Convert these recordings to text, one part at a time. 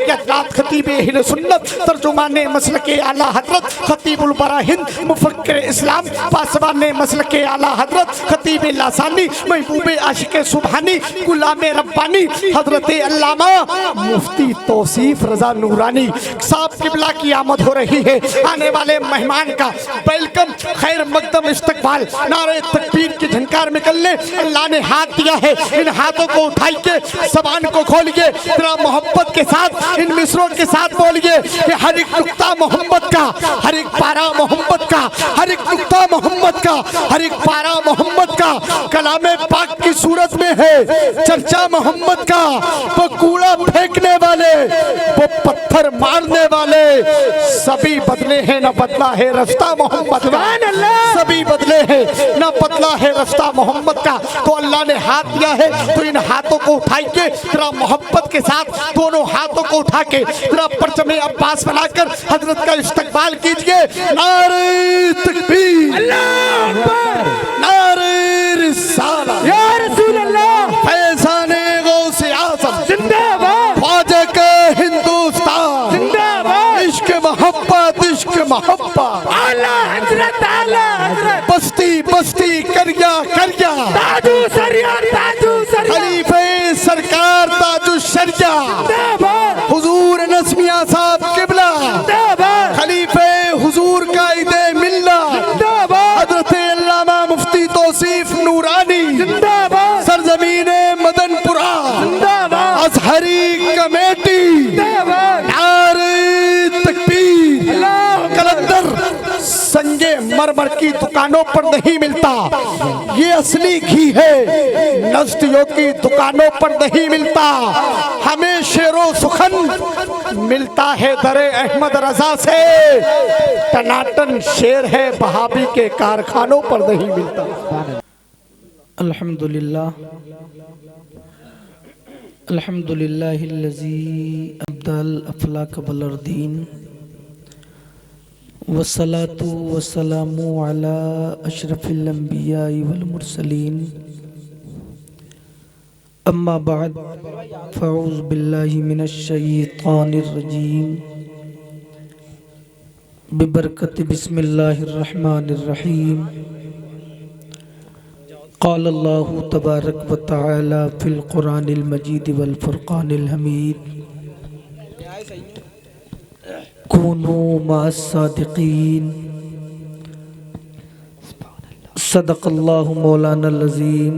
हजरत खतीब अहले सुन्नत तर्जुमान मसलक आला हजरत खतीबुल बराहिन मुफक्किर इस्लाम पासवान मसलक आला हजरत खतीब लासानी महबूब आशिक सुबहानी गुलाम रब्बानी हजरत अल्लामा मुफ्ती तौसीफ रजा नूरानी साहब किबला की आमद हो रही है। आने वाले मेहमान का वेलकम खैर मकदम इस्तकबाल नारे तकबीर की झनकार में कर ले। अल्लाह ने हाथ दिया है, इन हाथों को उठाइए, ज़बान को खोलिए, जरा मोहब्बत के साथ इन मिसरों के साथ बोलिए कि हर एक नुक्ता मोहब्बत का, हर एक पारा मोहब्बत का, हर एक नुक्ता मोहब्बत का, हर एक पारा मोहब्बत का। कलामे पाक की सूरत में है चर्चा मोहब्बत का। वो कूड़ा फेंकने वाले, वो पत्थर मारने वाले सभी बदले हैं, न बदला है रास्ता मोहब्बत का। सभी बदले हैं, न बदला है रास्ता मोहब्बत का। तो अल्लाह ने हाथ दिया है तो इन हाथों को उठाइए, जरा मोहब्बत के साथ दोनों हाथों को उठा के जरा परचमे अब्बास बनाकर हजरत का इस्तकबाल कीजिए। नारे तकबीर, अल्लाह अकबर, नारे रिसालत, या रसूल अल्लाह, फैज़ाने गौसे आज़म जिंदाबाद, ख्वाजा का हिंदुस्तान जिंदाबाद, इश्क मोहब्बत, इश्क मोहब्बत, आला हजरत, आला हजरत, बस्ती बस्ती करिया करिया, ताजू सरिया, ताजू सरिया, खलीफे सरकार ताजू शरिया जिंदाबाद, हुजूर नस्मिया साहब किबला जिंदाबाद, खलीफे हुजूर कायदे मिल्ला जिंदाबाद, हजरत अल्लामा मुफ्ती तौसीफ नूरानी जिंदाबाद, सरजमीने मदनपुरा जिंदाबाद, अजहरी कमेटी जिंदाबाद, नारे तकबीर। कलंदर संगे मरमर की दुकानों पर नहीं मिलता, ये असली घी है, नस्तियों की दुकानों पर नहीं मिलता। हमें शेरो सुखन मिलता है दरे अहमद रजा से, टनाटन शेर है बहाबी के कारखानों पर नहीं मिलता। अल्हम्दुलिल्लाह अल्हम्दुलिल्लाहिल्लज़ी अब्दल अफलाक बलरदीन वस्सलातु वस्सलामु अला अशरफिल अंबिया वल मुरसलीन अम्मा बाद फ़अऊज़ु बिल्लाहि मिनश शैतानिर रजीम बिबरकति बिस्मिल्लाहिर रहमानिर रहीम। क़ाल अल्लाहु तबारक व तआला फ़िल क़ुरानिल मजीद वल फ़ुरक़ानिल हमीद कूनू मअस सादिक़ीन। सदक़ल्लाहु मौलानल अज़ीम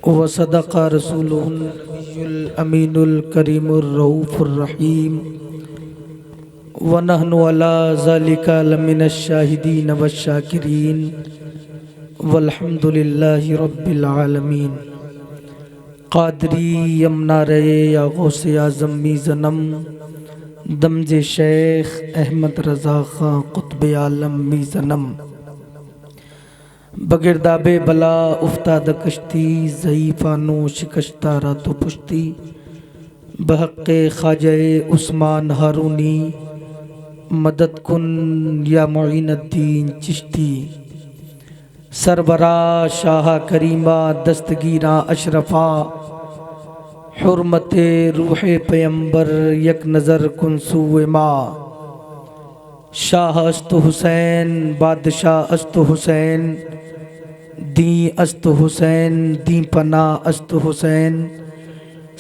व सदक़ा रसूलुहुन नबियुल अमीनुल करीमुर रऊफ़ुर रहीम व नहनु अला ज़ालिका लमिनश शाहिदीन वश्शाकिरीन वल्हम्दुलिल्लाहि रब्बिल आलमीन। क़ादरी यमना रहे या गौसे आज़म मीज़नम दमजे शेख अहमद रज़ा ख़ां क़ुत्ब आलम मीज़नम। बगिरदाबे बला उफ्ताद कश्ती ज़ईफ़ानो शिकश्ता रातो पुश्ती बहक़े ख़ाजाए उस्मान हारूनी मदद कुन या मुईनुद्दीन चिश्ती। सरबरा शाह करीमा दस्तगीरा अशरफा हुर्मते रूहे पैगंबर यक नज़र कुन सुए माँ। शाह अस्त हुसैन बादशाह अस्त हुसैन दी अस्त हुसैन दी पना अस्त हुसैन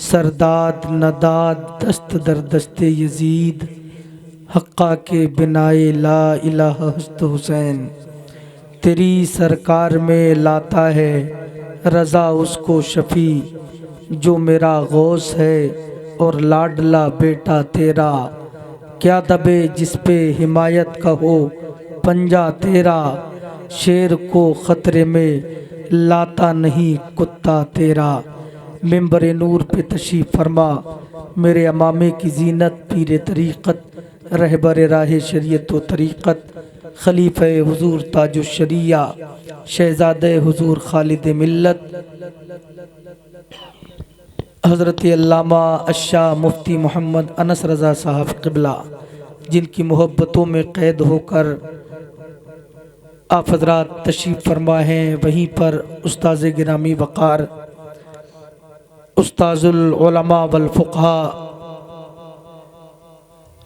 सरदाद नदाद दस्त दर दस्ते यजीद हक्का के बिनाए ला इलाहा हस्त हुसैन। तेरी सरकार में लाता है रज़ा उसको शफ़ी जो मेरा गौस है और लाडला बेटा तेरा। क्या दबे जिस पे हिमायत का हो पंजा तेरा, शेर को ख़तरे में लाता नहीं कुत्ता तेरा। मिंबर नूर पे तशरीफ़ फरमा मेरे अमामे की ज़ीनत पीर तरीक़त रहबर राह शरीयत व तरीक़त खलीफ़े हुज़ूर ताजुश्शरिया शहज़ादे हुज़ूर खालिद मिल्लत हज़रत अल्लामा अशाह मुफ्ती मोहम्मद अनस रज़ा साहब क़िबला, जिनकी मोहब्बतों में क़ैद होकर आप हज़रात तशरीफ़ फरमा हैं, वहीं पर उस्ताज़ गिरामी वक़ार उस्ताजुल उलमा वल फुक़हा,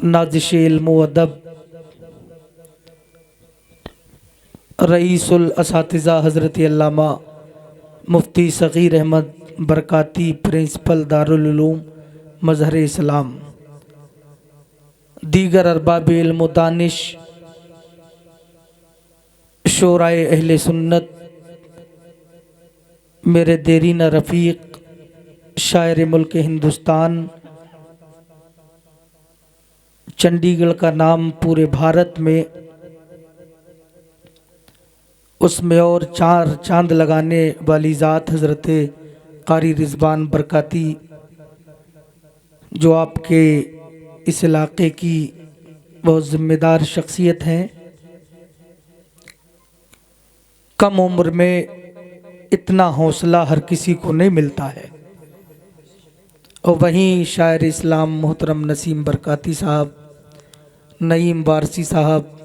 नाज़िश इल्म व अदब, रईसुल असातिज़ा हज़रत अल्लामा मुफ्ती सग़ीर अहमद बरकाती, प्रिंसिपल दारुल उलूम मज़हर इस्लाम, दीगर अरबाब इल्म व दानिश, शोराए अहले सुन्नत, मेरे देरीना रफ़ीक, शायर मुल्क हिंदुस्तान, चंडीगढ़ का नाम पूरे भारत में, उसमें और 4 चांद लगाने वाली ज़ात हज़रत कारी रिज़वान बरकाती, जो आपके इस इलाक़े की बहुत ज़िम्मेदार शख्सियत हैं। कम उम्र में इतना हौसला हर किसी को नहीं मिलता है। और वहीं शायर इस्लाम मोहतरम नसीम बरकाती साहब, नईम वारसी साहब,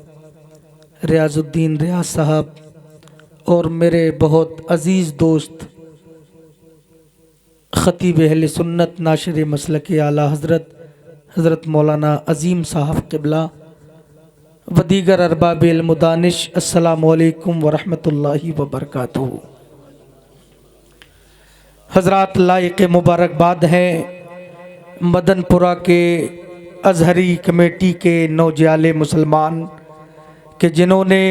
रियाजुद्दीन रियाज साहब और मेरे बहुत अज़ीज़ दोस्त ख़तीब अहले सुन्नत नाशिर मसलक आला हज़रत मौलाना अज़ीम साहब क़िबला व दीगर अरबाब इल्म व दानिश, अस्सलामु अलैकुम व रहमतुल्लाहि व बरकातुहू। हज़रात, लायक मुबारकबाद हैं मदनपुरा के अज़हरी कमेटी के नौजवान मुसलमान के जिन्होंने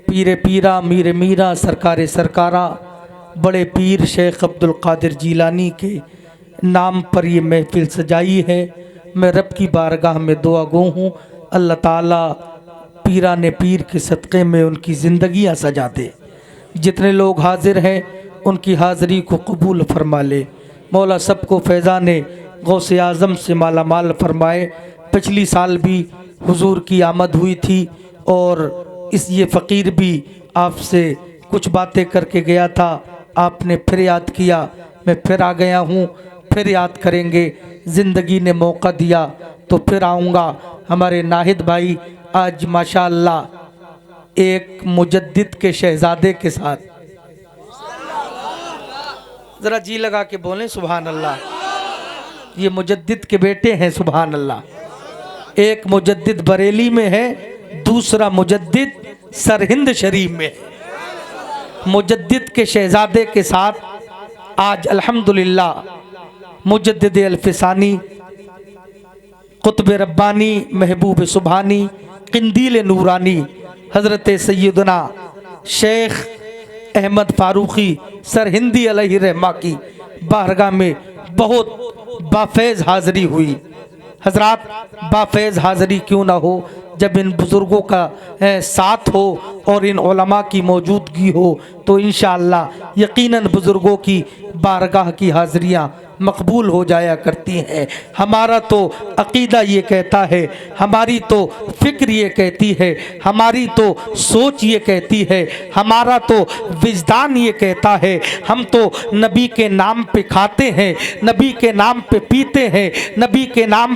पीर पीरा मीर मीरा सरकार सरकारा बड़े पीर शेख अब्दुल कादिर जीलानी के नाम पर ये महफिल सजाई है। मैं रब की बारगाह में दुआ गो हूँ, अल्लाह ताला पीरा ने पीर के सदक़े में उनकी ज़िंदगियाँ सजा दे। जितने लोग हाजिर हैं उनकी हाज़िरी को कबूल फरमा ले। मौला सबको फैज़ान गौसे आज़म से माला माल फरमाए। पिछली साल भी हुजूर की आमद हुई थी और इस ये फ़कीर भी आपसे कुछ बातें करके गया था, आपने फिर याद किया, मैं फिर आ गया हूँ, फिर याद करेंगे। ज़िंदगी ने मौका दिया तो फिर आऊँगा। हमारे नाहिद भाई आज माशाअल्लाह एक मुजद्दिद के शहज़ादे के साथ, ज़रा जी लगा के बोलें सुभान अल्लाह, ये मुजद्दिद के बेटे हैं सुभान अल्लाह। एक मुजद्दिद बरेली में है, दूसरा मुजद्दिद सरहिंद शरीफ में है। मुजद्दिद के शहज़ादे के साथ आज अल्हम्दुलिल्लाह मुजद्दिद अल्फसानी, कुतुब रब्बानी, महबूब सुबहानी, किंदील नूरानी हज़रत सैयदना शेख अहमद फ़ारूक़ी सरहिंदी अलैहि रहमा की बारगाह में बहुत बाफैज़ हाज़िरी हुई। हज़रात, बाफैज़ हाज़िरी क्यों ना हो जब इन बुज़ुर्गों का साथ हो और इन उलमा की मौजूदगी हो तो इंशाअल्लाह यकीनन बुज़ुर्गों की बारगाह की हाज़िरियाँ मकबूल हो जाया करती हैं। हमारा तो अक़ीदा ये कहता है, हमारी तो फ़िक्र ये कहती है, हमारी तो सोच ये कहती है, हमारा तो विजदान ये कहता है, हम तो नबी के नाम पे खाते हैं, नबी के नाम पे पीते हैं, नबी के नाम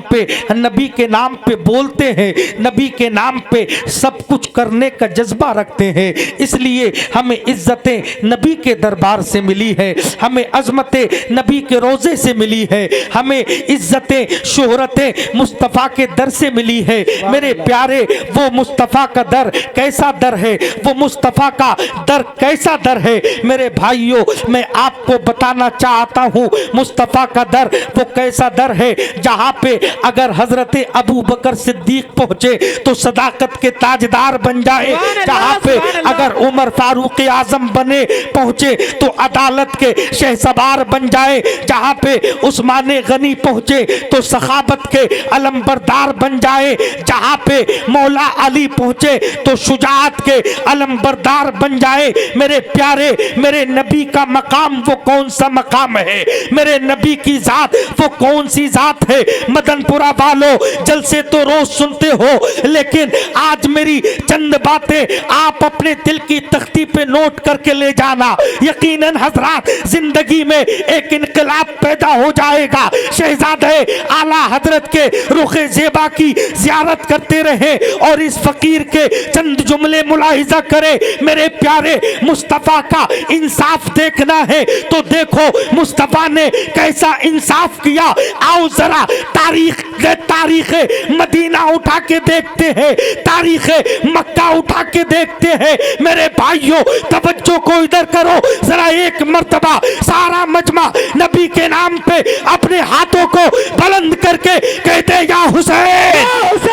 पे बोलते हैं, नबी के नाम पे सब कुछ करने का जज्बा रखते हैं। इसलिए हमें इज़्ज़तें नबी के दरबार से मिली है, हमें अज़मतें नबी के रोज़े से मिली है, हमें इज्जतें शोहरतें मुस्तफ़ा के दर से मिली है। मेरे प्यारे, वो मुस्तफ़ा का दर कैसा दर है, वो मुस्तफ़ा का दर कैसा दर है। मेरे भाइयों, मैं आपको बताना चाहता हूँ मुस्तफ़ा का दर वो कैसा दर है जहाँ पे अगर हज़रत अबू बकर सिद्दीक पहुँचे तो सदाकत के ताजदार बन जाए, जहाँ पे अगर उमर फारूक आज़म बने पहुँचे तो अदालत के शहसवार बन जाए, जहाँ पे उस्मान गनी पहुंचे तो सखाबत के अलमबरदार बन जाए, जहाँ पे मौला अली पहुंचे तो शुजाअत के अलमबरदार बन जाए। मेरे प्यारे, मेरे नबी का मकाम वो कौन सा मकाम है, मेरे नबी की ज़ात वो कौन सी ज़ात है। मदनपुरा वालों, जलसे तो रोज सुनते हो, लेकिन आज मेरी चंद बातें आप अपने दिल की तख्ती पे नोट करके ले जाना। यकीनन हज़रात, जिंदगी में एक इनकलाब पैदा हो जाएगा। शहजादे आला हजरत के रुखे ज़ेबा की ज़ियारत करते रहे और इस फकीर के चंद जुमले मुलाहिजा करे। मेरे प्यारे मुस्तफ़ा का इंसाफ देखना है तो देखो मुस्तफ़ा ने कैसा इंसाफ किया। आओ जरा तारीख मदीना उठा के देखते हैं, तारीख मक्का उठा के देखते हैं। मेरे भाइयों तवज्जो को इधर करो जरा, एक मर्तबा सारा मजमा नबी के नाम पे अपने हाथों को बुलंद करके कहते या हुसैन,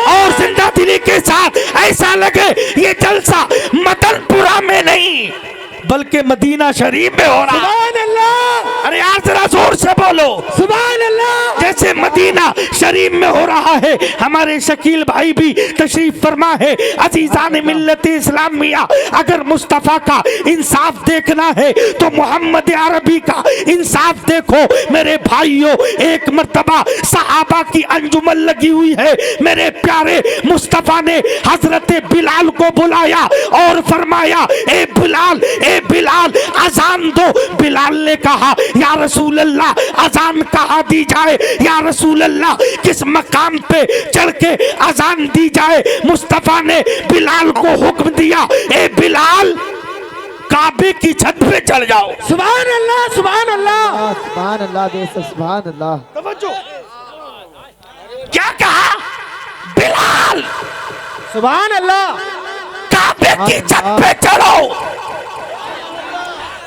और जिंदा दिली के साथ ऐसा लगे ये जलसा मदनपुरा में नहीं बल्कि मदीना शरीफ में हो रहा है। अरे यार जरा जोर से बोलो सुभान अल्लाह। जैसे मदीना शरीफ में हो रहा है, हमारे शकील भाई भी तशरीफ फरमा है। अजीजान मिल्लत इस्लामिया, अगर मुस्तफ़ा का इंसाफ देखना है तो मोहम्मद अरबी का इंसाफ देखो। मेरे भाइयों एक मर्तबा सहाबा की अंजुमन लगी हुई है। मेरे प्यारे मुस्तफ़ा ने हजरत बिलाल को बुलाया और फरमाया ए बिलाल अजान दो। बिलाल ने कहा या रसूल अल्लाह अजान कहाँ दी जाए, या रसूल अल्लाह किस मकाम पे चढ़ के अजान दी जाए। मुस्तफ़ा ने बिलाल को हुक्म दिया ए बिलाल काबे की छत पे चढ़ जाओ। सुभान अल्लाह सुभान अल्लाह सुभान अल्लाह सुभान अल्लाह। तवज्जो, क्या कहा बिलाल? सुभान अल्लाह। काबे की छत पे चढ़ो।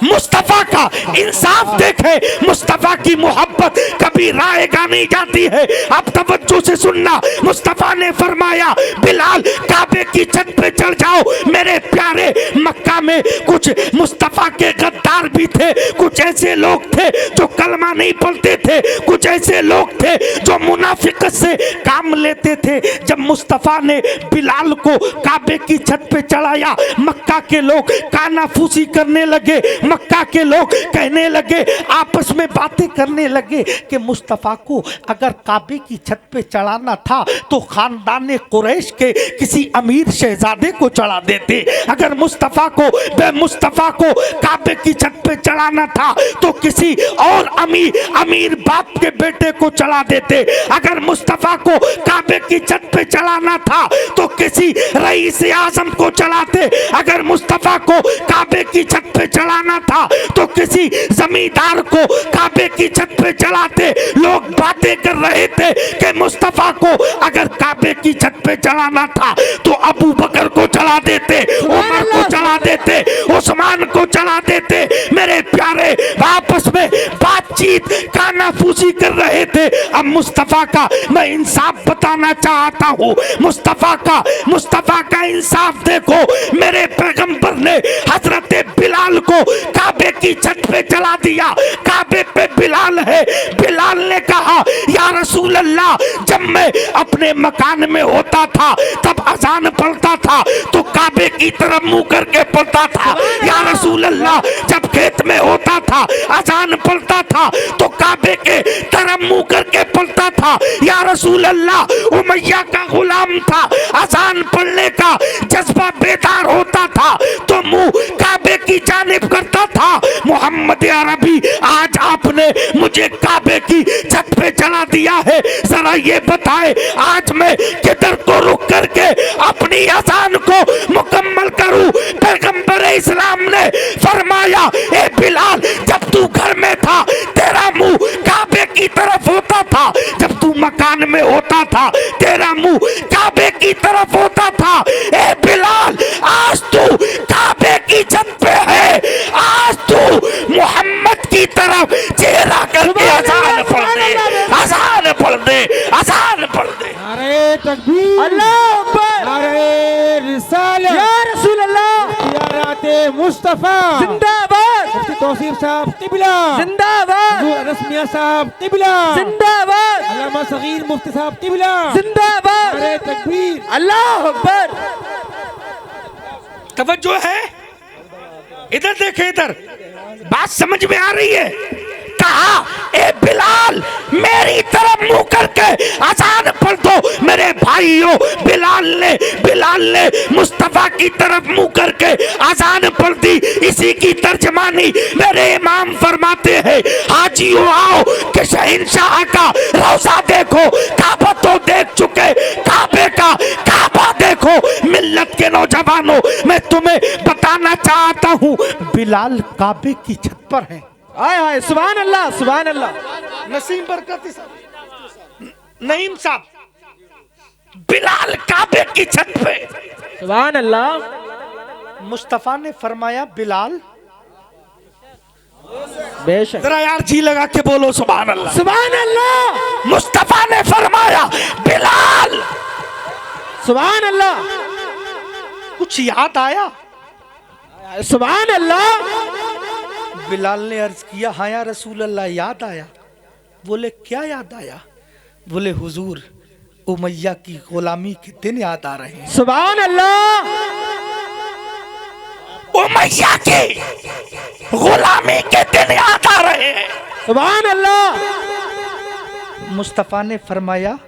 मुस्तफ़ा का इंसाफ देखे, मुस्तफ़ा की मोहब्बत कभी रायगा नहीं जाती है। अब तवज्जो से सुनना, मुस्तफ़ा ने फरमाया बिलाल काबे की छत पे चढ़ जाओ। मेरे प्यारे मक्का में कुछ मुस्तफ़ा के गद्दार भी थे, कुछ ऐसे लोग थे जो कलमा नहीं पढ़ते थे, कुछ ऐसे लोग थे जो मुनाफिकत से काम लेते थे। जब मुस्तफ़ा ने बिलाल को काबे की छत पे चढ़ाया, मक्का के लोग कानाफूसी करने लगे, मक्का के लोग कहने लगे, आपस में बातें करने लगे कि मुस्तफ़ा को अगर काबे की छत पे चढ़ाना था तो खानदान कुरैश के किसी अमीर शहजादे को चढ़ा देते। अगर मुस्तफ़ा को काबे की छत पे चढ़ाना था तो किसी और अमीर बाप के बेटे को चढ़ा देते। अगर मुस्तफ़ा को काबे की छत पे चढ़ाना था तो किसी रईस आज़म को चढ़ाते। अगर मुस्तफ़ा को काबे की छत पे चढ़ाना था तो किसी जमींदार को काबे की छत पे चढ़ाते। लोग बातें कर रहे थे कि मुस्तफ़ा को अगर काबे की छत पे चढ़ाना था तो अबू बकर को चढ़ा देते, उमर को चढ़ा देते, उस्मान को चढ़ा देते। मेरे प्यारे आपस में बातचीत कानाफूसी कर रहे थे। अब मुस्तफ़ा का मैं इंसाफ बताना चाहता हूँ। मुस्तफ़ा का इंसाफ देखो। मेरे पैगंबर ने हजरत बिलाल को काबे की छत पे चला दिया। काबे पे बिलाल है। बिलाल ने कहा या रसूल अल्लाह, जब मैं अपने मकान में होता था तब अजान पढ़ता था तो काबे की तरफ मुंह करके पढ़ता था। या रसूल अल्लाह, जब खेत में होता था अजान पढ़ता था तो काबे के तरफ मुंह करके पढ़ता था। या रसूल अल्लाह, उमैया का गुलाम था, अजान पढ़ने का जज्बा बेदार होता था तो मुंह काबे की जानिब करता था। मोहम्मद अरबी, आज आपने मुझे काबे की छत पे चढ़ा दिया है, जरा ये बताए आज मैं किधर को रुक करके अपनी अजान को मुकम्मल करूं? पैगंबर इस्लाम ने फरमाया ए बिलाल, जब तू घर में था तेरा मुंह काबे की तरफ होता था, जब तू मकान में होता था तेरा मुंह काबे की तरफ होता था। ए बिलाल, आज तू काबे की छत पे है, आज तू मोहम्मद की तरफ चेहरा करके अजान पढ़ दे, अजान पढ़ दे, अजान पढ़ दे। नारे तकबीर, अल्लाह अकबर, नारे रिसालत, या रसूल अल्लाह, इख्तियाराते मुस्तफा जिंदाबाद, मुफ्ती तौसीफ साहब किबला जिंदाबाद, हुजूर अनस मियां साहब किबला जिंदाबाद, अल्लामा सगीर मुफ्ती साहब किबला जिंदाबाद, नारे तकबीर, अल्लाह अकबर। तवज्जो है, इधर देखे, इधर बात समझ में आ रही है? कहा ए बिलाल, मेरी तरफ मुंह करके अजान पढ़ दो। मेरे भाई भाइयों, बिलाल ने मुस्तफा की तरफ मुंह करके अजान पढ़ दी। इसी की तर्जमानी मेरे इमाम फरमाते हैं, हाजियों आओ कि शहंशाह का रोजा देखो, काबा तो देख चुके, काबे का काबा देखो। मिल्लत के नौजवानों, मैं तुम्हें बताना चाहता हूँ, बिलाल काबे की छत पर है। आय हाय, सुभान अल्लाह, सुभान अल्लाह। नसीम बरकती साहब, नईम साहब, बिलाल काबे की छत पे। सुभान अल्लाह। मुस्तफा ने फरमाया, बिलाल, बेशक। जरा यार जी लगा के बोलो सुभान अल्लाह। सुभान अल्लाह, मुस्तफा ने फरमाया, बिलाल। सुभान अल्लाह। कुछ याद आया? सुभान अल्लाह। बिलाल ने अर्ज किया, हाँ या रसूल अल्लाह, याद आया। बोले क्या याद आया? बोले हुजूर, उमैया की गुलामी के दिन याद आ रहे हैं। सुभान अल्लाह। उमैया की गुलामी के दिन याद आ रहे हैं। सुभान अल्लाह। मुस्तफा ने फरमाया,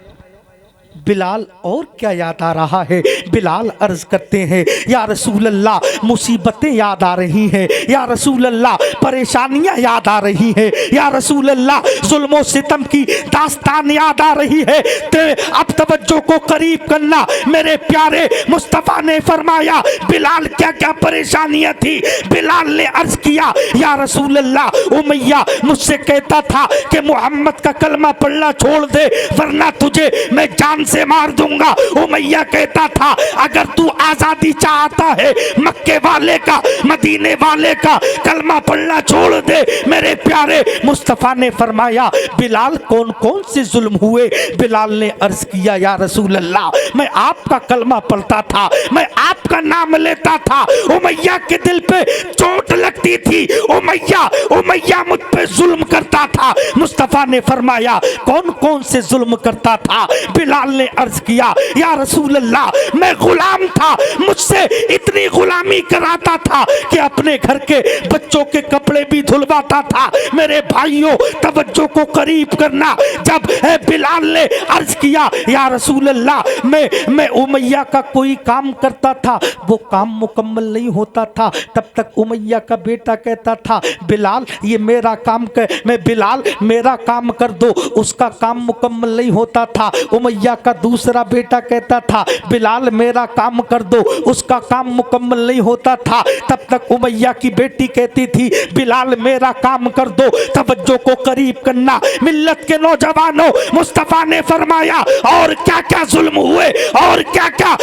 बिलाल और क्या याद आ रहा है? बिलाल अर्ज करते हैं, या रसूल अल्लाह, मुसीबतें याद आ रही हैं, या रसूल अल्लाह, परेशानियां याद आ रही हैं, या रसूल अल्लाह, जुल्म और सितम की दास्तान याद आ रही है। ते अब तवज्जो को करीब करना मेरे प्यारे। मुस्तफा ने फरमाया, बिलाल क्या क्या परेशानियां थी? बिलाल ने अर्ज किया, या रसूल अल्लाह, उमैया मुझसे कहता था कि मोहम्मद का कलमा पढ़ना छोड़ दे वरना तुझे मैं जान से मार दूंगा। उमैया कहता था, अगर तू आजादी चाहता है, मक्के वाले का, मदीने वाले का कलमा पढ़ना छोड़ दे। मेरे प्यारे मुस्तफा ने फरमाया, बिलाल कौन कौन से जुल्म हुए? बिलाल ने अर्ज किया, या रसूल अल्लाह, मैं आपका कलमा पढ़ता था, मैं आपका नाम लेता था, उमैया के दिल पे चोट लगती थी, उमैया मुझ पे जुल्म करता था। मुस्तफा ने फरमाया, कौन कौन से जुल्म करता था? बिलाल ने अर्ज किया, या रसूल अल्लाह, मैं गुलाम था, मुझसे इतनी गुलामी कराता था कि अपने घर के बच्चों के कपड़े भी धुलवाता था। मेरे भाइयों, तवज्जो को करीब करना। जब बिलाल ने अर्ज किया, या रसूल अल्लाह, मैं उमैया का कोई काम करता था, वो काम मुकम्मल नहीं होता था, तब तक उमैया का बेटा कहता था, बिलाल ये मेरा काम कर, मैं बिलाल मेरा काम कर दो, उसका काम मुकम्मल नहीं होता था। उमैया का दूसरा बेटा कहता था, बिलाल मेरा काम कर दो, उसका काम मुकम्मल नहीं होता था, तब तक उमैया की बेटी कहती थी, बिलाल मेरा काम कर दो। तवज्जो को करीब करना मिल्लत के नौजवानों, मुस्तफा ने फरमाया, और क्या क्या जुल्म हुए, और क्या क्या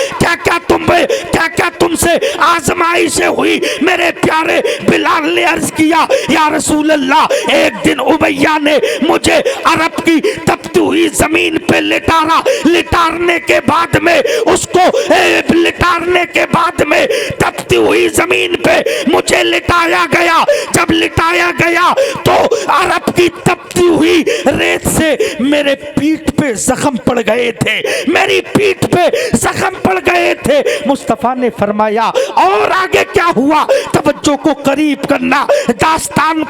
तुमसे आजमाइशें हुई? मेरे प्यारे बिलाल ने अर्ज किया, या रसूल अल्लाह, एक दिन उमैया ने मुझे अरब की तपती हुई जमीन पे लिटारने के बाद में उसको लिटारने के बाद में तपती हुई जमीन पे मुझे लिटाया गया। जब लिटाया गया तो अरब की तपती हुई रेत से मेरे पीठ पे जख्म पड़ गए थे, मेरी पीठ पे जख्म पड़ गए थे। मुस्तफा ने फरमाया, और आगे क्या हुआ? तवज्जो को करीब करना। दास्तान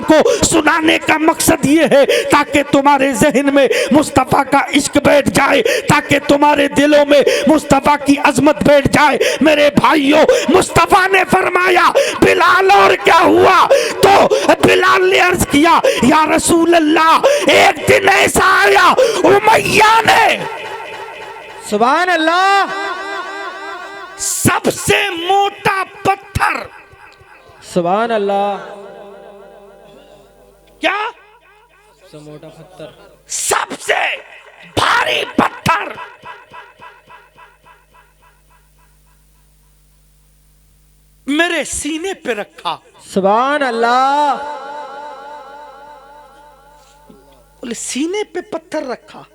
को सुनाने का मकसद ये है ताकि तुम्हारे जहन में मुस्तफा का इश्क बैठ जाए, ताकि तुम्हारे दिलों में मुस्तफा की अजमत बैठ जाए। मेरे भाइयों, मुस्तफा ने फरमाया, बिलाल और क्या हुआ? तो बिलाल ने अर्ज किया, या रसूल अल्लाह, एक दिन ऐसा आया, उमैया ने सुभान अल्लाह। सबसे मोटा पत्थर, सुभान अल्लाह। क्या सबसे मोटा पत्थर, सबसे भारी पत्थर मेरे सीने पे रखा। सुभान अल्लाह। बोले सीने पे पत्थर रखा?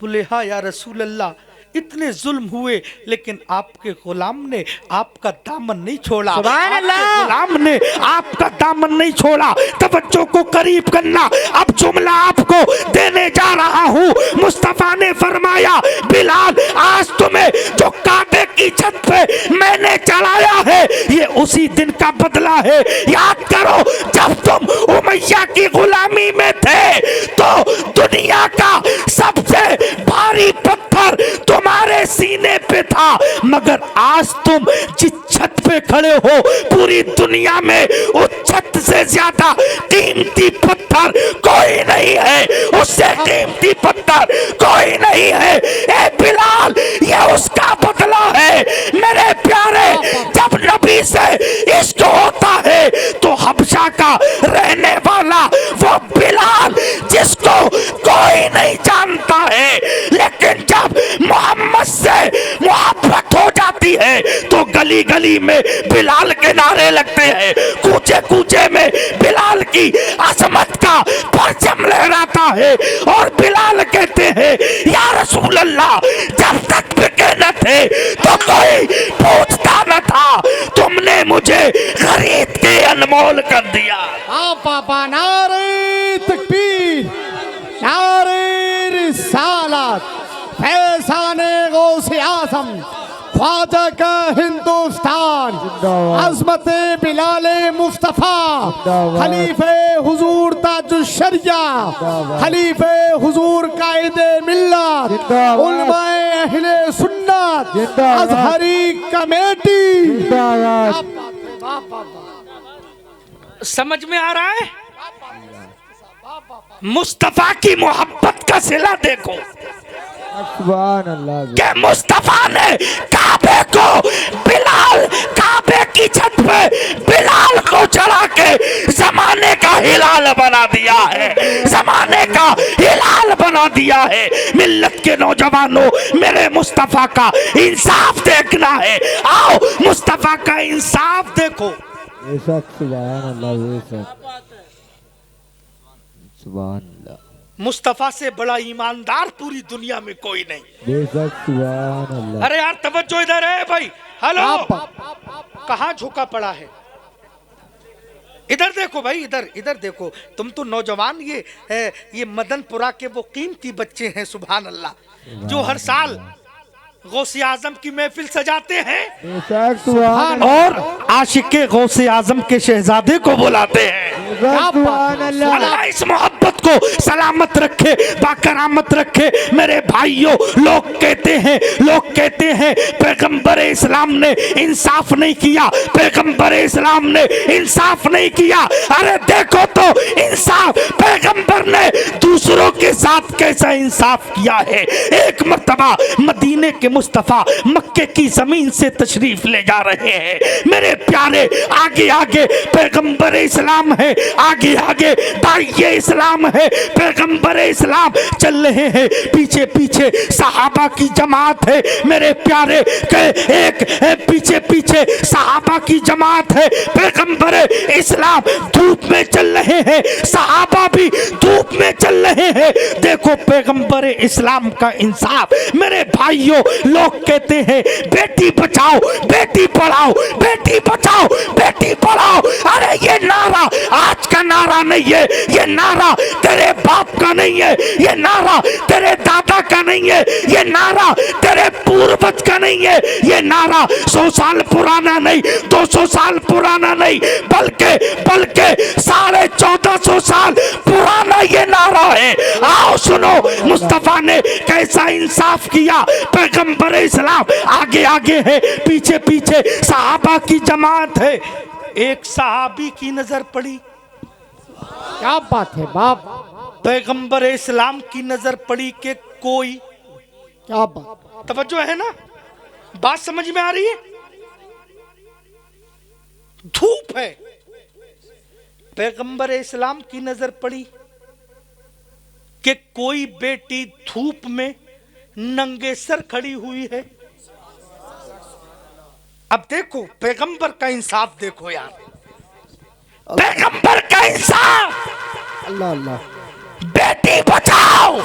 बोले हाँ या रसूल अल्लाह, इतने जुल्म हुए लेकिन आपके गुलाम ने आपका दामन नहीं छोड़ा। सुभान अल्लाह। गुलाम ने आपका दामन नहीं छोड़ा। तवज्जो को करीब करना। अब जुमला आपको देने जा रहा हूँ। मुस्तफा ने फरमाया, बिलाल, आज तुम्हें जो काबे की छत पे मैंने चढ़ाया है, ये उसी दिन का बदला है। याद करो, जब तुम उमैया की गुलामी में थे तो दुनिया का सबसे भारी पत्थर पत्थर तुम्हारे सीने पे था, मगर आज तुम जिस छत पे खड़े हो पूरी दुनिया में उस छत से ज्यादा कीमती पत्थर कोई नहीं है, उससे कीमती पत्थर कोई नहीं है। ए बिलाल, ये उसका बदला है मेरे प्यारे। जब नबी से इश्क होता है तो हबशा का रहने वाला वो बिलाल जिसको कोई नहीं जानता है, लेकिन जब मोहम्मद से मोहब्बत हो जाती है तो गली गली में बिलाल के नारे लगते हैं, कूचे कूचे में बिलाल की अजमत का परचम लहराता है और बिलाल कहते हैं या रसूल अल्लाह, जब तक बिके न थे तो कोई पूछता न था, तुमने मुझे खरीद के अनमोल कर दिया। पापा नारे तकबीर, नारे रिसालत, फैज़ाने गौसे आज़म, ख्वाजा का हिंदुस्तान, अज़मते बिलाले मुस्तफ़ा, खलीफे हुजूर ताजुश शरिया, खलीफे हुजूर कायदे मिल्लत, उलमाए अहले सुन्नत, अज़हरी कमेटी। समझ में आ रहा है? मुस्तफा की मोहब्बत का सिला देखो कि मुस्तफा ने काबे को, बिलाल काबे की छत पे बिलाल को चढ़ा के जमाने का हिलाल बना दिया है, जमाने का हिलाल बना दिया है। मिल्लत के नौजवानों, मेरे मुस्तफा का इंसाफ देखना है, आओ मुस्तफा का इंसाफ देखो। मुस्तफा से बड़ा ईमानदार पूरी दुनिया में कोई नहीं। अरे यार तवज्जो इधर है भाई, हेलो, कहाँ झुका पड़ा है? इधर देखो भाई, इधर इधर देखो। तुम तो नौजवान, ये मदनपुरा के वो कीमती बच्चे हैं, सुभान अल्लाह, जो हर साल गौसे आजम की महफिल सजाते हैं और आशिके गौसे आजम के शहजादे को बुलाते हैं। अल्लाह इस मोहब्बत को सलामत रखे, बाकरामत रखे। मेरे भाइयों, लोग कहते हैं पैगंबर इस्लाम ने इंसाफ नहीं किया, पैगंबर इस्लाम ने इंसाफ नहीं किया। अरे देखो तो इंसाफ पैगंबर ने दूसरों के साथ कैसा इंसाफ किया है। एक मर्तबा मदीने के मुस्तफा मक्के की जमीन से तशरीफ ले जा रहे हैं, मेरे प्यारे, आगे आगे पैगंबर इस्लाम है, आगे आगे दाइये इस्लाम है, पैगंबर इस्लाम चल रहे हैं, पीछे पीछे सहाबा की जमात है, मेरे प्यारे के एक पीछे पीछे सहाबा की जमात है। पैगंबर इस्लाम धूप में चल रहे हैं, सहाबा भी धूप में चल रहे हैं। देखो पैगंबर इस्लाम का इंसाफ। मेरे भाइयों, लोग कहते हैं बेटी बचाओ, बेटी पढ़ाओ, बेटी बचाओ, बेटी पढ़ाओ। अरे ये नारा आज का नारा नहीं है, ये नारा तेरे बाप का नहीं है, ये नारा तेरे दादा का नहीं है, ये नारा तेरे पूर्वज का नहीं है, ये नारा 100 साल पुराना नहीं, 200 साल पुराना नहीं, बल्कि 1450 साल पुराना ये नारा है। आओ सुनो मुस्तफा ने कैसा इंसाफ किया। पैगंबर इस्लाम आगे आगे है, पीछे पीछे सहाबा की जमात है। एक सहाबी की नजर पड़ी, क्या बात है बाप, पैगंबर इस्लाम की नजर पड़ी कि कोई, क्या बात, तवज्जो है ना, बात समझ में आ रही है? धूप है, पैगंबर इस्लाम की नजर पड़ी कि कोई बेटी धूप में नंगे सर खड़ी हुई है। अब देखो पैगंबर का इंसाफ देखो यार, पैगंबर का इंसाफ। अल्लाह अल्लाह, बेटी बचाओ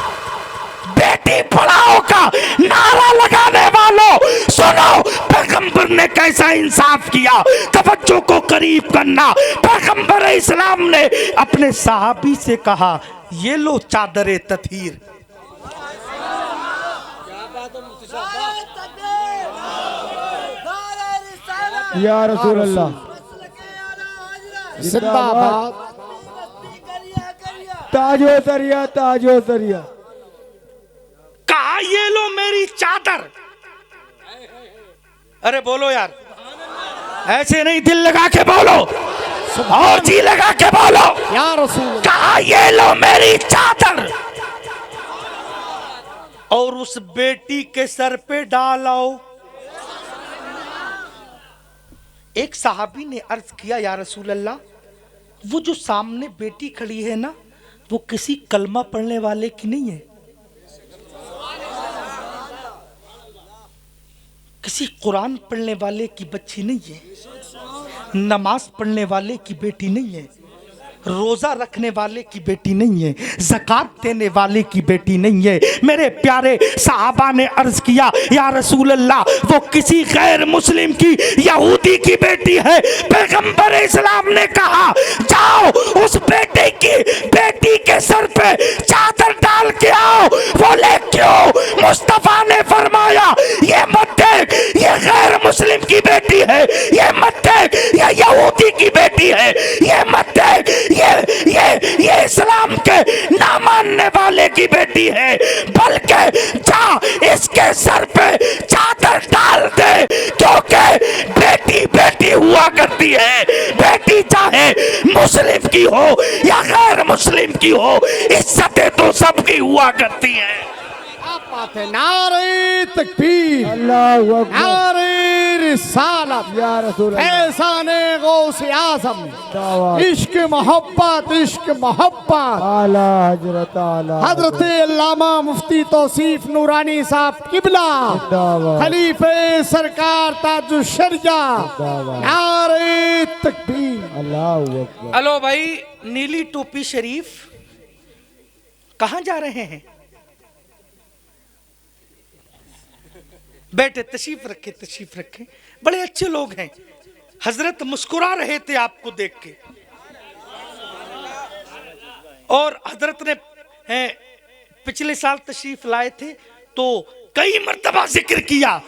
बेटी पढ़ाओ का नारा लगाने वालों सुनो, पैगंबर ने कैसा इंसाफ किया। तवज्जो को करीब करना। पैगंबर इस्लाम ने अपने सहाबी से कहा, ये लो चादरे तथीर। या रसूल अल्लाह, जिंदाबाद, ताजो सरिया, ताजो सरिया। कहा कहा ये लो मेरी चादर। अरे बोलो यार, ऐसे नहीं, दिल लगा के बोलो और जी लगा के बोलो। या रसूल, कहा ये लो मेरी चादर और उस बेटी के सर पे डालो। एक सहाबी ने अर्ज किया, या रसूल अल्लाह, वो जो सामने बेटी खड़ी है ना, वो किसी कलमा पढ़ने वाले की नहीं है, किसी कुरान पढ़ने वाले की बच्ची नहीं है, नमाज पढ़ने वाले की बेटी नहीं है, रोजा रखने वाले की बेटी नहीं है, ज़कात देने वाले की बेटी नहीं है। मेरे प्यारे सहाबा ने अर्ज किया, या रसूल अल्लाह, वो किसी गैर मुस्लिम की, यहूदी की बेटी है। पैगंबर इस्लाम ने कहा, जाओ उस बेटी के सर पे चादर डाल के आओ। बोले क्यों? मुस्तफा ने फरमाया, ये मत देख ये गैर मुस्लिम की बेटी है, ये मत देख ये यहूदी की बेटी है, ये मत देख ये इस्लाम के ना मानने वाले की बेटी है, बल्कि जा इसके सर पे चादर डाल दे, क्योंकि बेटी बेटी हुआ करती है। बेटी चाहे मुस्लिम की हो या गैर मुस्लिम की हो, इज्जतें तो सबकी हुआ करती है। बात है। नारे तकबीर, अल्लाहु अकबर, नारे रिसालत, या रसूल अल्लाह, फैज़ाने गौसे आज़म, दावा, इश्क मोहब्बत, इश्क मोहब्बत। आला हजरत, आला हजरत अल्लामा मुफ्ती तौसीफ नूरानी साहब किबला, दावा, खलीफे सरकार ताजुश शरिया, दावा, नारे तकबीर। अल्लाहु अकबर। हेलो भाई, नीली टोपी शरीफ कहाँ जा रहे हैं? बैठे, तशरीफ रखे, तशरीफ रखे, बड़े अच्छे लोग हैं। हजरत मुस्कुरा रहे थे आपको देख के, और हजरत ने पिछले साल तशरीफ लाए थे तो कई मर्तबा जिक्र किया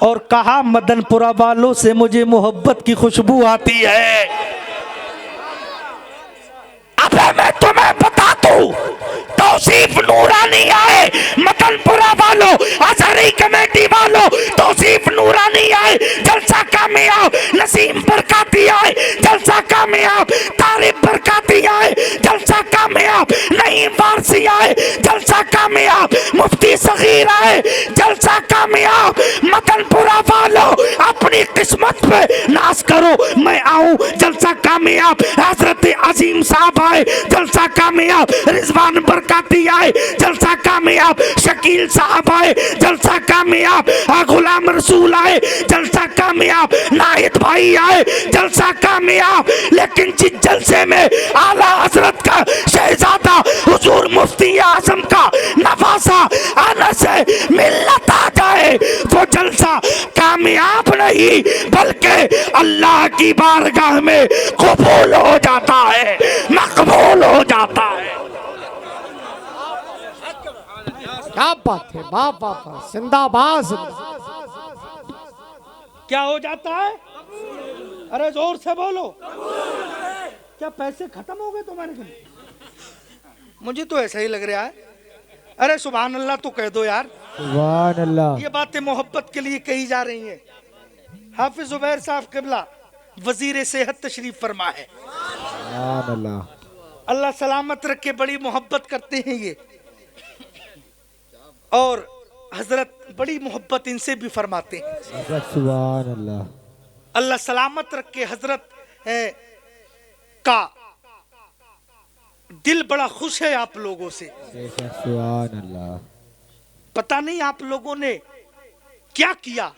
और कहा, मदनपुरा वालों से मुझे मोहब्बत की खुशबू आती है। अबे मैं तुम्हें बता दूं, तौसीफ नूरानी आए, मदनपुरा वालों, अजहरी कमेटी वालों, तौसीफ नूरानी आए, जलसा कामयाब, नसीम बरकाती आए, जलसा कामयाब, तारिफ बरकाती आए, जलसा कामयाब, नईम वारसी आए, जलसा कामयाब, मुफ्ती सगीर आए, जलसा कामयाब। मदनपुरा वालों, अपनी किस्मत पे नाज करो, मैं आऊं, जलसा कामयाब। हजरत अजीम साहब आए, जलसा कामयाब, रिजवान बरकाती आए, जलसा कामयाब, शकील साहब आए, जलसा कामयाब, गुलाम रसूल आए, जलसा कामयाब, नाहिद भाई आए, जलसा कामयाब। लेकिन जिस जलसे में आला हजरत का शहजादा हुजूर मुफ्ती आजम का नवासा आना से मिल्लत आ जाए, वो जलसा कामयाब नहीं बल्कि अल्लाह की बारगाह में कबूल हो जाता है, मकबूल हो जाता है। क्या बात है, बाप बाप, जिंदाबाद। क्या हो जाता है? अरे जोर से बोलो। क्या पैसे खत्म हो गए तुम्हारे घर? मुझे तो ऐसा ही लग रहा है। अरे सुभान अल्लाह तो कह दो यार। सुभान अल्लाह। ये बातें मोहब्बत के लिए कही जा रही हैं। हाफिज जुबैर साहब किबला वजीर सेहत तशरीफ फरमा है, सुभान अल्लाह। अल्लाह सलामत रखे, बड़ी मोहब्बत करते हैं ये, और हजरत बड़ी मोहब्बत इनसे भी फरमाते हैं। सुभान अल्लाह। अल्लाह सलामत रखे। हजरत का दिल बड़ा खुश है आप लोगों से। सुभान अल्लाह। पता नहीं आप लोगों ने क्या किया,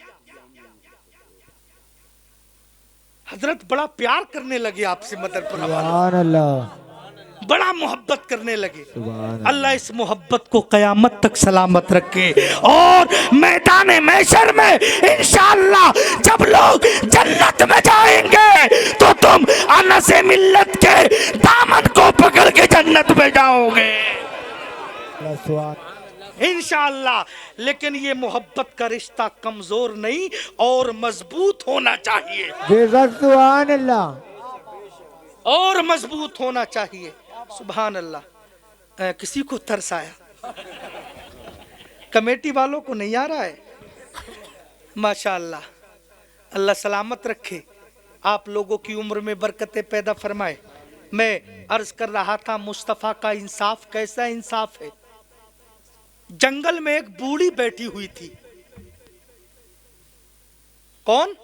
हजरत बड़ा प्यार करने लगे आपसे, मदनपुरा वाले सुभान अल्लाह। बड़ा मोहब्बत करने लगे। सुभान अल्लाह इस मोहब्बत को कयामत तक सलामत रखे। और मैदान महशर में इंशाअल्लाह जब लोग जन्नत में जाएंगे तो तुम अनस मिल्लत के दामन को पकड़ के जन्नत में जाओगे इंशाअल्लाह। लेकिन ये मोहब्बत का रिश्ता कमजोर नहीं और मजबूत होना चाहिए, बेशक। सुभान अल्लाह। और मजबूत होना चाहिए। सुभान अल्लाह। किसी को तरस आया? कमेटी वालों को नहीं आ रहा है? माशाअल्लाह, अल्लाह सलामत रखे, आप लोगों की उम्र में बरकतें पैदा फरमाए। मैं अर्ज कर रहा था मुस्तफ़ा का इंसाफ कैसा इंसाफ है। जंगल में एक बूढ़ी बैठी हुई थी। कौन?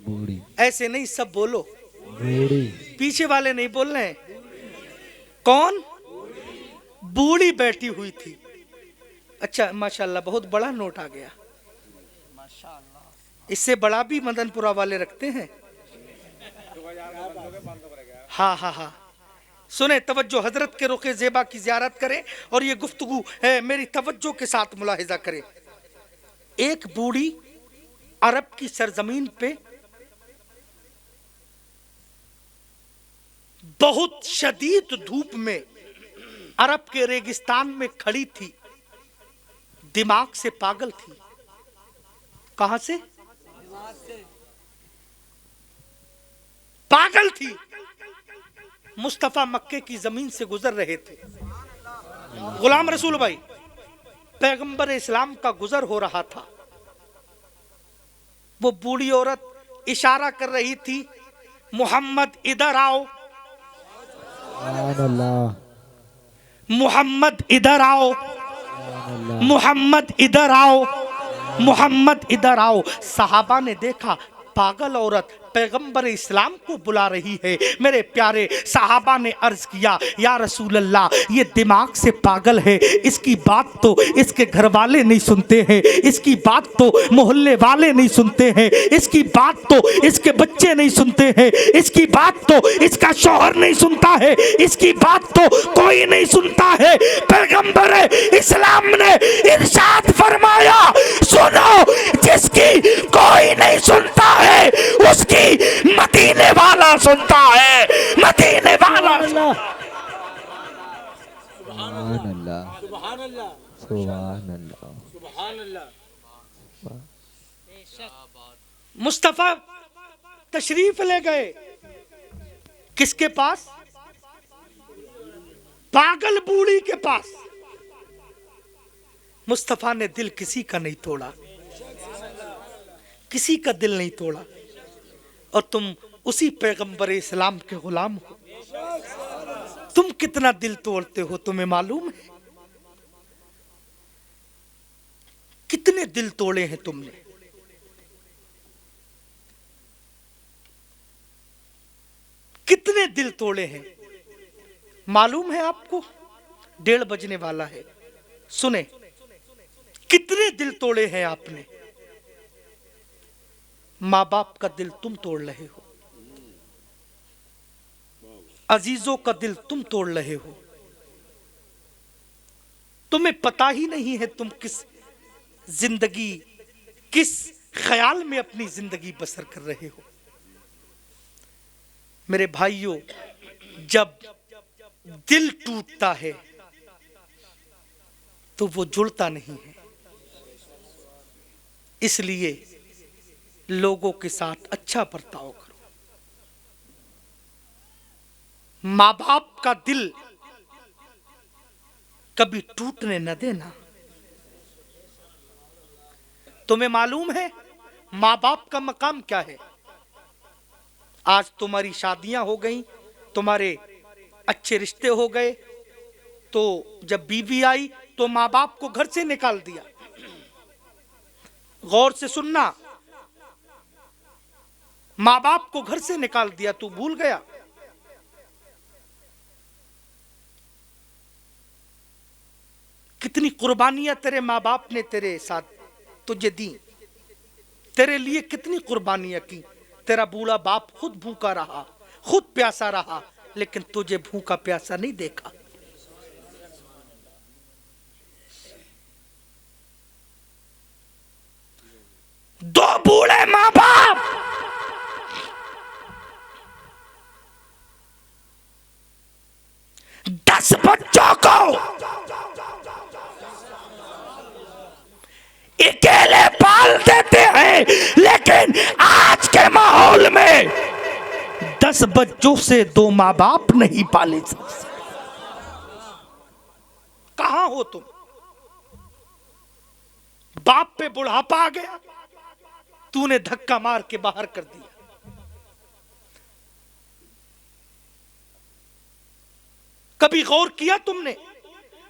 बूढ़ी। ऐसे नहीं, सब बोलो, बूढ़ी। पीछे वाले नहीं बोल रहे हैं। कौन? बूढ़ी बैठी हुई थी। अच्छा माशाल्लाह, बहुत बड़ा नोट आ गया। इससे बड़ा भी मदनपुरा वाले रखते हैं। हाँ हाँ हाँ, सुने, तवज्जो, हजरत के रुखे ज़ेबा की ज़ियारत करें और ये गुफ्तगू है मेरी तवज्जो के साथ मुलाहिजा करें। एक बूढ़ी अरब की सरजमीन पे बहुत शदीद धूप में अरब के रेगिस्तान में खड़ी थी, दिमाग से पागल थी। कहां से? पागल थी। मुस्तफा मक्के की जमीन से गुजर रहे थे। गुलाम रसूल भाई, पैगंबर इस्लाम का गुजर हो रहा था। वो बूढ़ी औरत इशारा कर रही थी, मोहम्मद इधर आओ, मोहम्मद इधर आओ, मोहम्मद इधर आओ, मोहम्मद इधर आओ। सहाबा ने देखा पागल औरत पैगंबर इस्लाम को बुला रही है। मेरे प्यारे सहाबा ने अर्ज किया, या रसूल अल्लाह, ये दिमाग से पागल है, इसकी बात तो इसके घर वाले नहीं सुनते हैं, इसकी बात तो मोहल्ले वाले नहीं सुनते हैं, इसकी बात तो इसके बच्चे नहीं सुनते हैं, इसकी बात तो इसका शौहर नहीं सुनता है, इसकी बात तो कोई नहीं सुनता है। पैगंबर इस्लाम ने इरशाद फरमाया, सुनो, जिसकी कोई नहीं सुनता है उसकी मदीने वाला सुनता है, मदीने वाला। सुभान अल्लाह, सुभान अल्लाह। मुस्तफा तशरीफ ले गए किसके पास? पागल बूढ़ी के पास। मुस्तफा ने दिल किसी का नहीं तोड़ा, किसी का दिल नहीं तोड़ा, और तुम उसी पैगंबर इस्लाम के गुलाम हो। तुम कितना दिल तोड़ते हो तुम्हें मालूम है? कितने दिल तोड़े हैं तुमने? कितने दिल तोड़े हैं मालूम है आपको? 1:30 बजने वाला है। सुने, कितने दिल तोड़े हैं आपने? माँ बाप का दिल तुम तोड़ रहे हो, अजीजों का दिल तुम तोड़ रहे हो। तुम्हें पता ही नहीं है तुम किस जिंदगी, किस ख्याल में अपनी जिंदगी बसर कर रहे हो। मेरे भाइयों, जब दिल टूटता है तो वो जुड़ता नहीं है। इसलिए लोगों के साथ अच्छा बर्ताव करो। माँ बाप का दिल कभी टूटने न देना। तुम्हें मालूम है माँ बाप का मकाम क्या है? आज तुम्हारी शादियां हो गई, तुम्हारे अच्छे रिश्ते हो गए, तो जब बीवी आई तो माँ बाप को घर से निकाल दिया। गौर से सुनना, माँ बाप को घर से निकाल दिया, तू भूल गया? कितनी कुर्बानियां तेरे माँ बाप ने तेरे साथ तुझे दी, तेरे लिए कितनी कुर्बानियां की। तेरा बूढ़ा बाप खुद भूखा रहा, खुद प्यासा रहा, लेकिन तुझे भूखा प्यासा नहीं देखा। दो बूढ़े माँ बाप दस बच्चों को अकेले पाल देते हैं, लेकिन आज के माहौल में 10 बच्चों से 2 माँ बाप नहीं पाले जा सकते। कहां हो तुम? बाप पे बुढ़ापा आ गया, तूने धक्का मार के बाहर कर दिया। कभी गौर किया तुमने,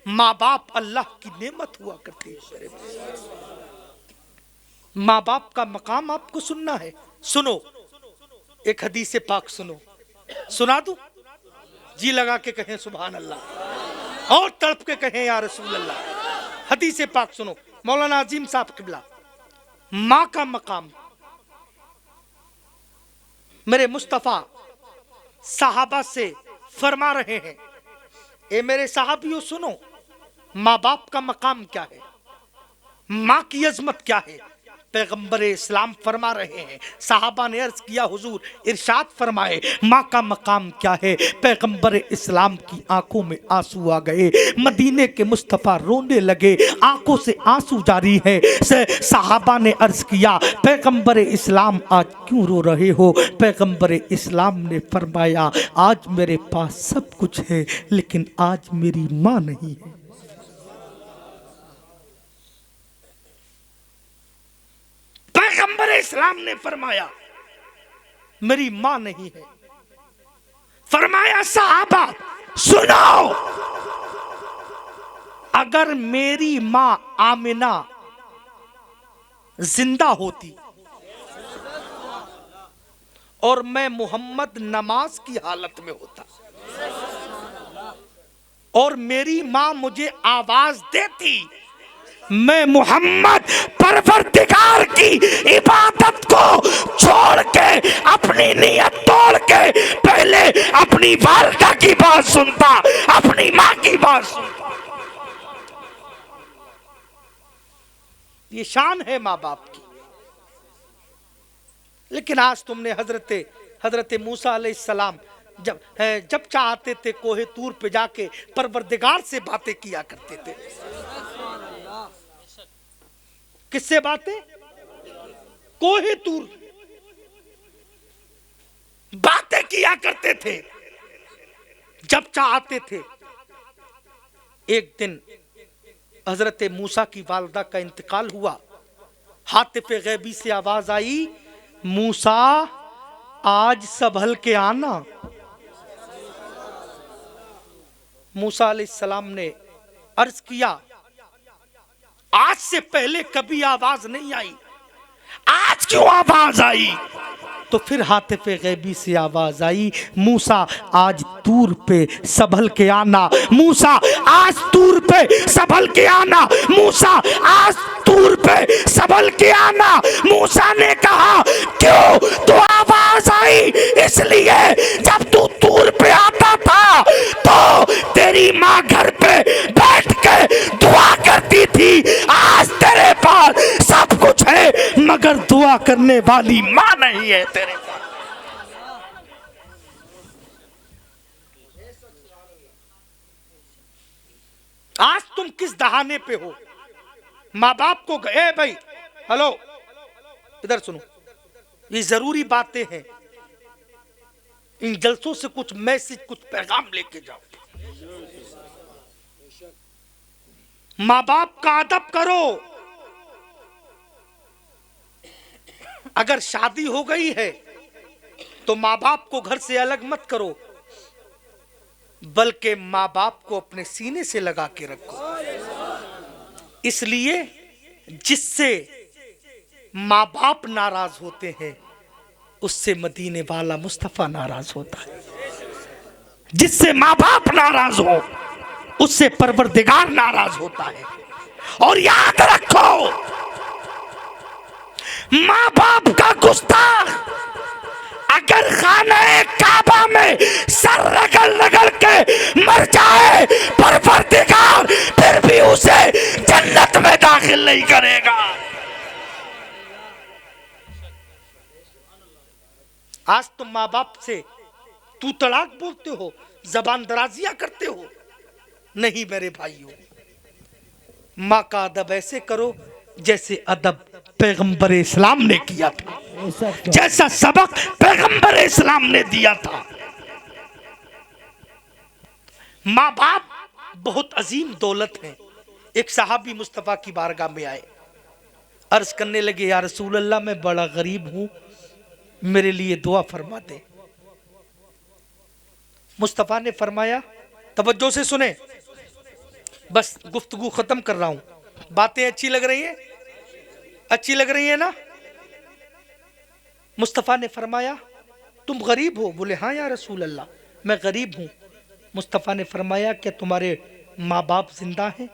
माँ बाप अल्लाह की नेमत हुआ करती है। माँ बाप का मकाम आपको सुनना है, सुनो एक हदीस पाक सुनो, सुना दूं? जी लगा के कहें सुभान अल्लाह और तड़प के कहें या रसूल अल्लाह। हदीस पाक सुनो, मौलाना अजीम साहब किबला। माँ का मकाम, मेरे मुस्तफा साहबा से फरमा रहे हैं, ए मेरे साहबियों सुनो, माँ बाप का मकाम क्या है, माँ की अजमत क्या है। पैगंबर इस्लाम फरमा रहे हैं, साहबा ने अर्ज किया हुजूर इरशाद फरमाए माँ का मकाम क्या है। पैगंबर इस्लाम की आंखों में आंसू आ गए, मदीने के मुस्तफ़ा रोने लगे, आंखों से आंसू जारी है। साहबा ने अर्ज किया पैगंबर इस्लाम आज क्यों रो रहे हो। पैगंबर इस्लाम ने फरमाया आज मेरे पास सब कुछ है लेकिन आज मेरी माँ नहीं है। पैगंबर इस्लाम ने फरमाया मेरी मां नहीं है। फरमाया साहबा सुनो, अगर मेरी मां आमिना जिंदा होती और मैं मोहम्मद नमाज की हालत में होता और मेरी मां मुझे आवाज देती, मैं मोहम्मद परवरदिगार की इबादत को छोड़ के अपनी नियत तोड़ के पहले अपनी वालिदा की बात सुनता, अपनी मां की बात सुनता। ये शान है माँ बाप की। लेकिन आज तुमने हजरत मूसा अलैहिस्सलाम जब चाहते थे कोहे तूर पे जाके परवरदिगार से बातें किया करते थे। किससे बातें? कोहे तूर बातें किया करते थे जब चाहते थे। एक दिन हजरत मूसा की वालिदा का इंतकाल हुआ, हातिफ़े गैबी से आवाज आई मूसा आज संभल के आना। मूसा अलैहिस्सलाम ने अर्ज किया आज से पहले कभी आवाज नहीं आई, आज क्यों आवाज आई? तो फिर हातिफ़े गैबी से आवाज आई मूसा आज तूर पे संभल के आना, मूसा आज तूर पे संभल के आना, मूसा आज तूर पे संभल के आना। मूसा ने कहा क्यों? तो आवाज आई इसलिए जब तू तूर पे आता था तो तेरी माँ घर पे बैठ के दुआ करती थी, आज तेरे पास सब कुछ है मगर दुआ करने वाली माँ नहीं है तेरे पास। आज तुम किस दहाने पे हो? माँ बाप को गए भाई, हेलो इधर सुनो, ये जरूरी बातें हैं, इन जलसों से कुछ मैसेज कुछ पैगाम लेके जाओ। माँ बाप का अदब करो। अगर शादी हो गई है तो माँ बाप को घर से अलग मत करो, बल्कि माँ बाप को अपने सीने से लगा के रखो। इसलिए जिससे माँ बाप नाराज होते हैं उससे मदीने वाला मुस्तफा नाराज होता है। जिससे माँ बाप नाराज हो उससे परवरदिगार नाराज होता है। और याद रखो माँ बाप का गुस्ताख अगर खाने काबा में सर रगड़ रगड़ के मर जाए परवरदिगार फिर भी उसे जन्नत में दाखिल नहीं करेगा। आज तुम माँ बाप से तू तड़ाक बोलते हो, जबान दराजियां करते हो। नहीं मेरे भाइयों, माँ का अदब ऐसे करो जैसे अदब पैगंबर इस्लाम ने किया था, जैसा सबक पैगंबर इस्लाम ने दिया था। माँ बाप बहुत अजीम दौलत है। एक सहाबी मुस्तफा की बारगाह में आए, अर्ज करने लगे, या रसूल अल्लाह मैं बड़ा गरीब हूं, मेरे लिए दुआ फरमा दे। मुस्तफ़ा ने फरमाया, तवज्जो से सुने, बस गुफ्तगू खत्म कर रहा हूं, बातें अच्छी लग रही हैं, अच्छी लग रही है ना। मुस्तफ़ा ने फरमाया, तुम गरीब हो? बोले हाँ या रसूल अल्लाह मैं गरीब हूं। मुस्तफ़ा ने फरमाया, क्या तुम्हारे माँ बाप जिंदा हैं?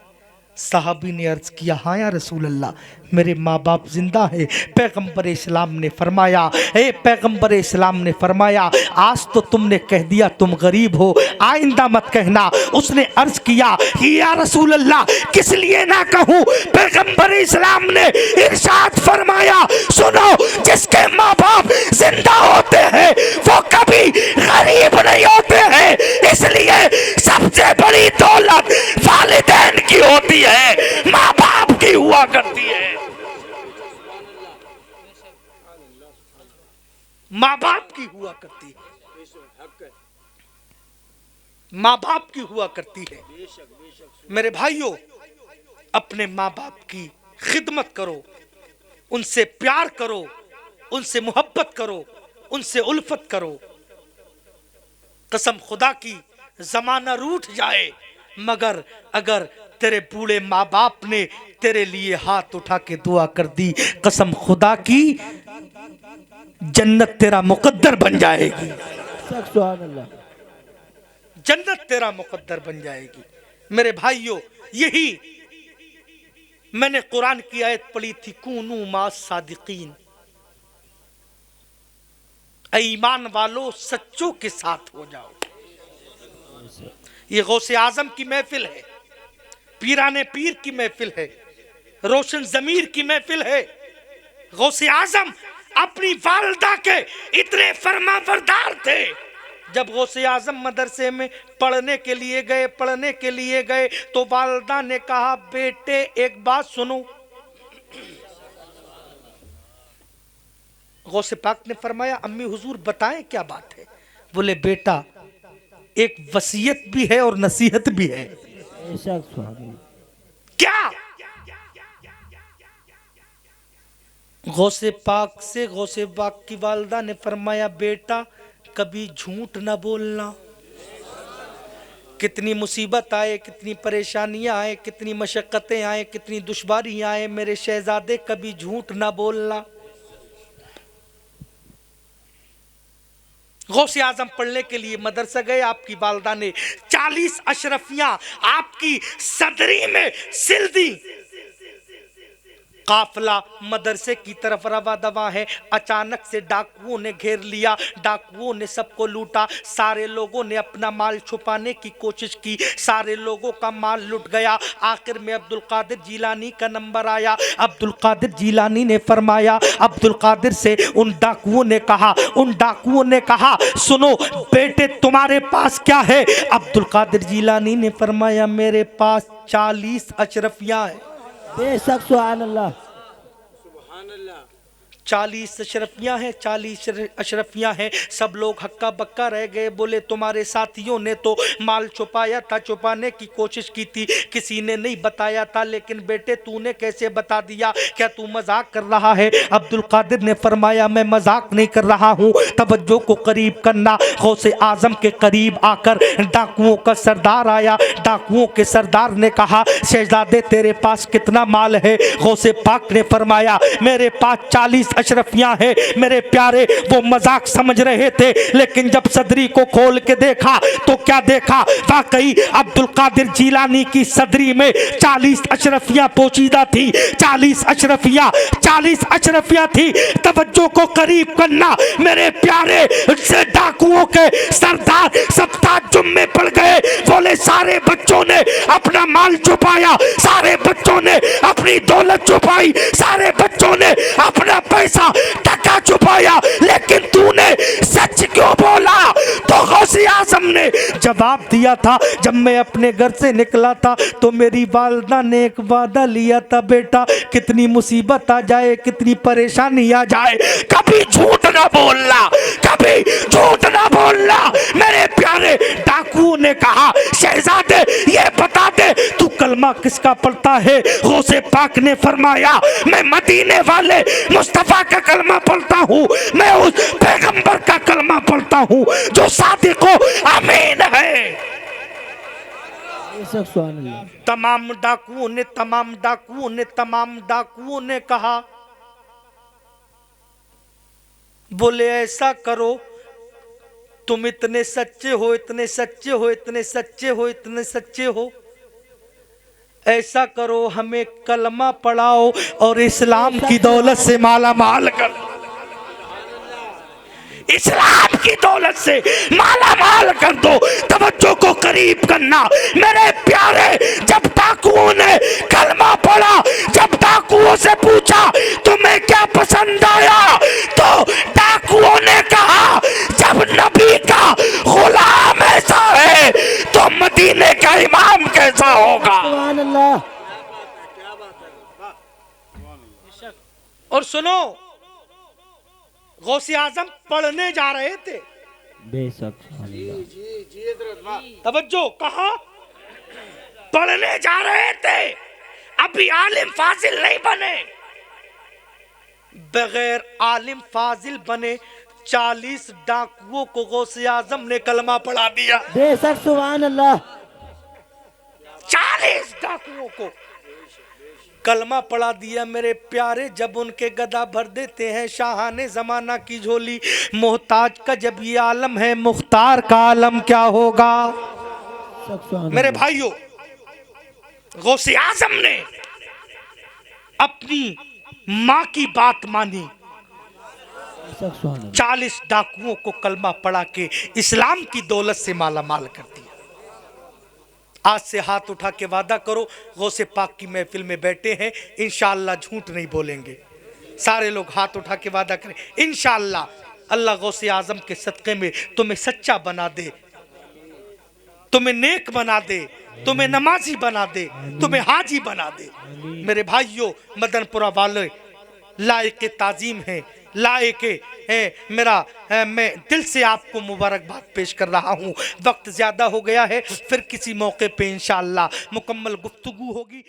साहबी ने अर्ज किया, हाँ या रसूल अल्लाह मेरे माँ बाप जिंदा है। पैगंबर इस्लाम ने फरमाया, पैगंबर इस्लाम ने फरमाया, आज तो तुमने कह दिया तुम गरीब हो, आइंदा मत कहना। उसने अर्ज किया, या रसूल अल्लाह किस लिए ना कहूँ? पैगंबर इस्लाम ने इरशाद फरमाया, सुनो, जिसके माँ बाप जिंदा होते हैं वो कभी गरीब नहीं होते हैं, इसलिए सबसे बड़ी दौलत वालिदैन की होती है, माँ बाप की हुआ करती है। माँ बाप की हुआ करती है, माँ बाप की हुआ करती है। मेरे भाइयों, अपने माँ बाप की खिदमत करो, उनसे प्यार करो, उनसे मोहब्बत करो, उनसे उल्फत करो। कसम खुदा की, जमाना रूठ जाए मगर अगर तेरे बूढ़े माँ बाप ने तेरे लिए हाथ उठा के दुआ कर दी, कसम खुदा की जन्नत तेरा मुकद्दर बन जाएगी, जन्नत तेरा मुकद्दर बन जाएगी। मेरे भाइयों, यही मैंने कुरान की आयत पढ़ी थी, कूनू मा सादिकीन, ईमान वालों सच्चों के साथ हो जाओ। ये गौसे आजम की महफिल है, पीराने पीर की महफिल है, रोशन जमीर की महफिल है। गौसे आजम अपनी वालदा के इतने फरमाबरदार थे, जब गौसे आजम मदरसे में पढ़ने के लिए गए तो वालदा ने कहा, बेटे एक बात सुनो। गौसे पाक ने फरमाया, अम्मी हुजूर बताएं क्या बात है? बोले, बेटा एक वसीयत भी है और नसीहत भी है। क्या? गौसे पाक से गौसे पाक की वालदा ने फरमाया, बेटा कभी झूठ ना बोलना। कितनी मुसीबत आए, कितनी परेशानियां आए, कितनी मशक्कतें आए, कितनी दुश्वारियां आए, मेरे शहजादे कभी झूठ ना बोलना। गौसे आजम पढ़ने के लिए मदरसा गए, आपकी वालदा ने 40 अशरफियां आपकी सदरी में सिल दी। काफिला मदरसे की तरफ रवा दवा है, अचानक से डाकुओं ने घेर लिया, डाकुओं ने सबको लूटा। सारे लोगों ने अपना माल छुपाने की कोशिश की, सारे लोगों का माल लुट गया। आखिर में अब्दुल कादिर जीलानी का नंबर आया। अब्दुल कादिर जीलानी ने फरमाया, अब्दुल कादिर से उन डाकुओं ने कहा, सुनो बेटे तुम्हारे पास क्या है? अब्दुल कादिर जीलानी ने फरमाया, मेरे पास 40 अशरफियां हैं। बेशक सुभान अल्लाह, 40 अशरफियां हैं, 40 अशरफियां हैं। सब लोग हक्का बक्का रह गए। बोले, तुम्हारे साथियों ने तो माल छुपाया था, छुपाने की कोशिश की थी, किसी ने नहीं बताया था, लेकिन बेटे तूने कैसे बता दिया? क्या तू मजाक कर रहा है? अब्दुल कादिर ने फरमाया, मैं मजाक नहीं कर रहा हूँ, तवज्जो को करीब करना। गौसे आजम के करीब आकर डाकुओं का सरदार आया। डाकुओं के सरदार ने कहा, शहजादे तेरे पास कितना माल है? गौसे पाक ने फरमाया, मेरे पास 40 अशरफियां हैं। मेरे प्यारे, वो मजाक समझ रहे थे, लेकिन जब सदरी को खोल के देखा तो क्या देखा? वाकई अब्दुल कादिर जीलानी की सदरी में 40 अशरफियां पोशीदा थी। 40 अशरफियां थी। तवज्जो को करीब करना मेरे प्यारे, से डाकुओं के सरदार सब ताज्जुब में पड़ गए। बोले, सारे बच्चों ने अपना माल छुपाया, सारे बच्चों ने अपनी दौलत छुपाई, सारे बच्चों ने अपना पैसा टका छुपाया, लेकिन तूने सच क्यों बोला? तो गौसे आजम ने जवाब दिया था, जब मैं अपने घर से निकला था तो मेरी वालदा ने एक वादा लिया था, बेटा कितनी मुसीबत आ जाए, कितनी परेशानी आ जाए, कभी झूठ ना बोलना, कभी झूठ ना बोलना। मेरे प्यारे डाकुओं ने कहा, शहजादे ये बता दे तू कलमा किसका पढ़ता है? गौसे पाक ने फरमाया, मैं मदीने वाले मुस्तफा का कलमा पढ़ता हूँ, मैं उस पैगंबर का कलमा पढ़ता हूँ जो सादिक व अमीन है। तमाम डाकुओं ने कहा, बोले ऐसा करो, तुम इतने सच्चे हो, इतने सच्चे हो, इतने सच्चे हो, इतने सच्चे हो, ऐसा करो हमें कलमा पढ़ाओ और इस्लाम की दौलत से माला माल कर, इस्लाम की दौलत से माला माल कर दो। तवज्जो को करीब करना मेरे प्यारे, जब डाकुओं ने कलमा पढ़ा, जब डाकुओं से पूछा तुम्हें क्या पसंद आया, तो डाकुओं ने कहा जब नबी का गुलाम ऐसा है तो मदीने का इमाम कैसा होगा। और सुनो, गौसे आजम पढ़ने जा रहे थे, बेशक तवज्जो, कहा पढ़ने जा रहे थे, अभी आलिम फाजिल नहीं बने। बगैर आलिम फाजिल बने 40 डाकुओं को गौसे आजम ने कलमा पढ़ा दिया। बेशक सुभान अल्लाह। 40 डाकुओं को कलमा पढ़ा दिया। मेरे प्यारे, जब उनके गदा भर देते हैं शाहाने जमाना की झोली, मोहताज का जब ये आलम है, मुख्तार का आलम क्या होगा। मेरे भाइयों, गौसे आजम ने अपनी माँ की बात मानी, 40 डाकुओं को कलमा पढ़ा के इस्लाम की दौलत से माला माल कर दिया। आज से हाथ उठा के वादा करो, गौसे पाक की महफिल में बैठे हैं, इंशाअल्लाह झूठ नहीं बोलेंगे। सारे लोग हाथ उठा के वादा करें, इंशाअल्लाह अल्लाह गौसे आजम के सदक़े में तुम्हें सच्चा बना दे, तुम्हें नेक बना दे, तुम्हें नमाजी बना दे, तुम्हें हाजी बना दे। मेरे भाइयों, मदनपुरा वाले लायक ताजीम हैं, लायक है मेरा मैं दिल से आपको मुबारकबाद पेश कर रहा हूँ। वक्त ज़्यादा हो गया है, फिर किसी मौके पे इंशाअल्लाह मुकम्मल गुफ्तगू होगी।